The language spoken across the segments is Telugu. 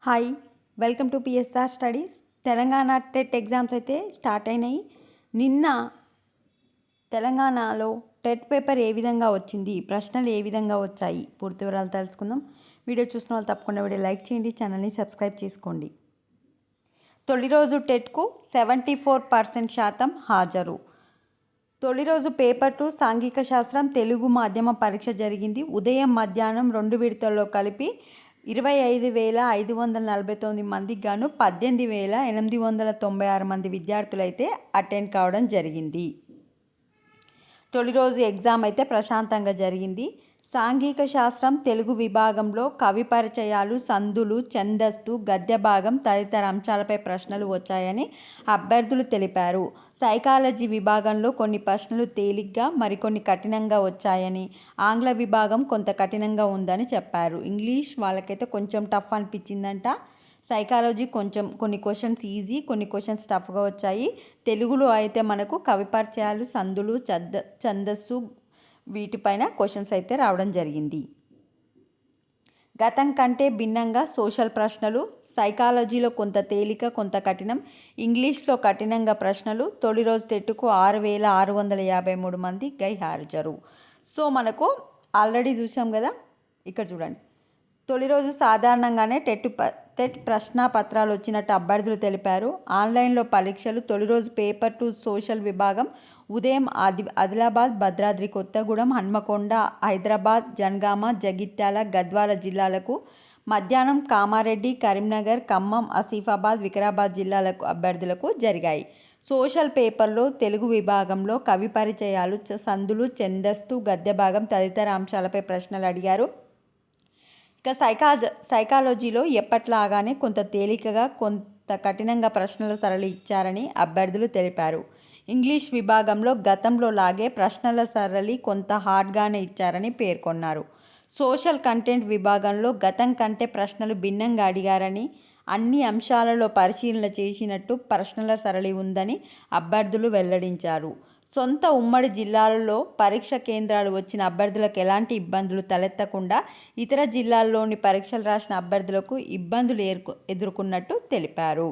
Hi, welcome to PSR studies. Telangana TET exams అయితే స్టార్ట్ అయినాయి. నిన్న తెలంగాణలో టెట్ పేపర్ ఏ విధంగా వచ్చింది, ప్రశ్నలు ఏ విధంగా వచ్చాయి, పూర్తి వివరాలు తెలుసుకుందాం. వీడియో చూసిన వాళ్ళు తప్పకుండా వీడియో లైక్ చేయండి, ఛానల్ని సబ్స్క్రైబ్ చేసుకోండి. తొలి రోజు టెట్కు 74% హాజరు. తొలి రోజు పేపర్ 2 సాంఘిక శాస్త్రం తెలుగు మాధ్యమ పరీక్ష జరిగింది. ఉదయం మధ్యాహ్నం 2 విడతల్లో కలిపి 25,549 మందికి గాను 18,896 మంది విద్యార్థులైతే అటెండ్ కావడం జరిగింది. తొలి రోజు ఎగ్జామ్ అయితే ప్రశాంతంగా జరిగింది. సాంఘిక శాస్త్రం తెలుగు విభాగంలో కవి పరిచయాలు, సందులు, ఛందస్సు, గద్య భాగం తదితర అంశాలపై ప్రశ్నలు వచ్చాయని అభ్యర్థులు తెలిపారు. సైకాలజీ విభాగంలో కొన్ని ప్రశ్నలు తేలిగ్గా, మరికొన్ని కఠినంగా వచ్చాయని, ఆంగ్ల విభాగం కొంత కఠినంగా ఉందని చెప్పారు. ఇంగ్లీష్ వాళ్ళకైతే కొంచెం టఫ్ అనిపించిందంట. సైకాలజీ కొన్ని క్వశ్చన్స్ ఈజీ, కొన్ని క్వశ్చన్స్ టఫ్గా వచ్చాయి. తెలుగులో అయితే మనకు కవి పరిచయాలు, సందులు, ఛందస్సు వీటిపైన క్వశ్చన్స్ అయితే రావడం జరిగింది. గతం కంటే భిన్నంగా సోషల్ ప్రశ్నలు, సైకాలజీలో కొంత తేలిక, కొంత కఠినం, ఇంగ్లీష్లో కఠినంగా ప్రశ్నలు. తొలి రోజు టెట్కు 6,653 మంది హాజరు. సో మనకు ఆల్రెడీ చూసాం కదా, ఇక్కడ చూడండి. తొలి రోజు సాధారణంగానే టెట్ ప్రశ్నాపత్రాలు వచ్చినట్టు అభ్యర్థులు తెలిపారు. ఆన్లైన్లో పరీక్షలు. తొలి రోజు పేపర్ 2 సోషల్ విభాగం ఉదయం ఆదిలాబాద్, భద్రాద్రి కొత్తగూడెం, హన్మకొండ, హైదరాబాద్, జనగామ, జగిత్యాల, గద్వాల జిల్లాలకు, మధ్యాహ్నం కామారెడ్డి, కరీంనగర్, ఖమ్మం, ఆసిఫాబాద్, వికారాబాద్ జిల్లాలకు అభ్యర్థులకు జరిగాయి. సోషల్ పేపర్లో తెలుగు విభాగంలో కవి పరిచయాలు, సందులు, ఛందస్సు, గద్య భాగం తదితర అంశాలపై ప్రశ్నలు అడిగారు. ఇక సైకాలజీలో ఎప్పట్లాగానే కొంత తేలికగా, కొంత కఠినంగా ప్రశ్నల సరళి ఇచ్చారని అభ్యర్థులు తెలిపారు. ఇంగ్లీష్ విభాగంలో గతంలో లాగే ప్రశ్నల సరళి కొంత హార్డ్గానే ఇచ్చారని పేర్కొన్నారు. సోషల్ కంటెంట్ విభాగంలో గతం కంటే ప్రశ్నలు భిన్నంగా అడిగారని, అన్ని అంశాలలో పరిశీలన చేసినట్టు ప్రశ్నల సరళి ఉందని అభ్యర్థులు వెల్లడించారు. సొంత ఉమ్మడి జిల్లాలలో పరీక్ష కేంద్రాలు వచ్చిన అభ్యర్థులకు ఎలాంటి ఇబ్బందులు తలెత్తకుండా ఇతర జిల్లాల్లోని పరీక్షలు రాసిన అభ్యర్థులకు ఇబ్బందులు ఎదుర్కొన్నట్టు తెలిపారు.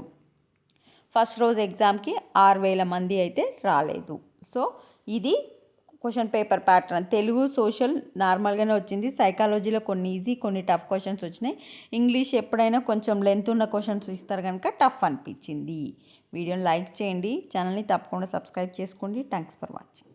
ఫస్ట్ రోజు ఎగ్జామ్కి 6,000 మంది అయితే రాలేదు. సో ఇది question paper pattern. Telugu, social నార్మల్గానే వచ్చింది. సైకాలజీలో కొన్ని ఈజీ, కొన్ని టఫ్ క్వశ్చన్స్ వచ్చినాయి. ఇంగ్లీష్ ఎప్పుడైనా కొంచెం లెంత్ ఉన్న క్వశ్చన్స్ ఇస్తారు కనుక టఫ్ అనిపించింది. వీడియోని లైక్ చేయండి, ఛానల్ని తప్పకుండా సబ్స్క్రైబ్ చేసుకోండి. Thanks for watching.